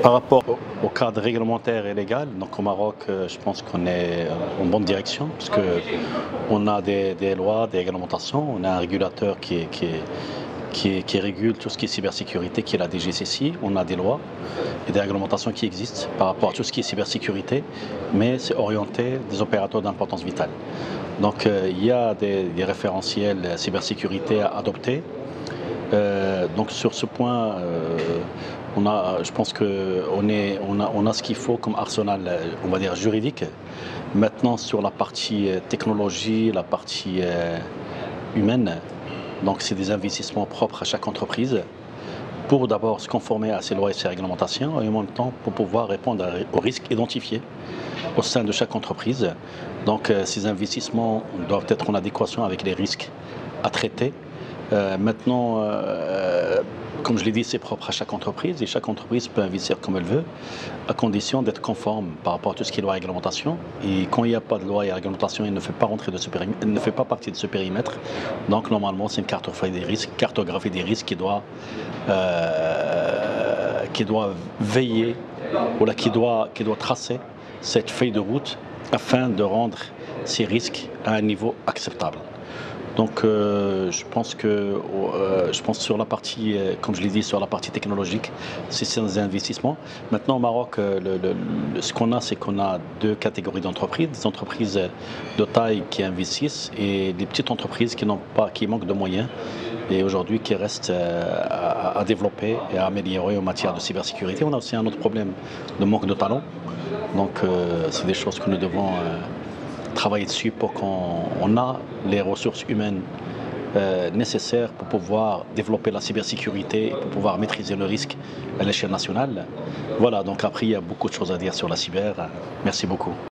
Par rapport au cadre réglementaire et légal, donc au Maroc, je pense qu'on est en bonne direction parce qu'on a des lois, des réglementations, on a un régulateur qui régule tout ce qui est cybersécurité, qui est la DGCC. On a des lois et des réglementations qui existent par rapport à tout ce qui est cybersécurité, mais c'est orienté des opérateurs d'importance vitale. Donc il y a des référentiels cybersécurité à adopter. Donc sur ce point, je pense qu'on a ce qu'il faut comme arsenal, on va dire juridique. Maintenant sur la partie technologie, la partie humaine, donc c'est des investissements propres à chaque entreprise pour d'abord se conformer à ces lois et ces réglementations et en même temps pour pouvoir répondre aux risques identifiés au sein de chaque entreprise. Donc ces investissements doivent être en adéquation avec les risques à traiter. Maintenant, comme je l'ai dit, c'est propre à chaque entreprise et chaque entreprise peut investir comme elle veut, à condition d'être conforme par rapport à tout ce qui est loi et réglementation. Et quand il n'y a pas de loi et réglementation, elle ne fait pas rentrer de ce périmètre, elle ne fait pas partie de ce périmètre. Donc normalement, c'est une cartographie des risques qui doit veiller ou là, qui doit tracer cette feuille de route afin de rendre ces risques à un niveau acceptable. Donc je pense sur la partie, comme je l'ai dit, sur la partie technologique, c'est des investissements. Maintenant au Maroc, ce qu'on a, c'est qu'on a deux catégories d'entreprises, des entreprises de taille qui investissent et des petites entreprises qui manquent de moyens et aujourd'hui qui restent à développer et à améliorer en matière de cybersécurité. On a aussi un autre problème de manque de talent. Donc c'est des choses que nous devons travailler dessus pour qu'on ait les ressources humaines nécessaires pour pouvoir développer la cybersécurité et pour pouvoir maîtriser le risque à l'échelle nationale. Voilà, donc après il y a beaucoup de choses à dire sur la cyber. Merci beaucoup.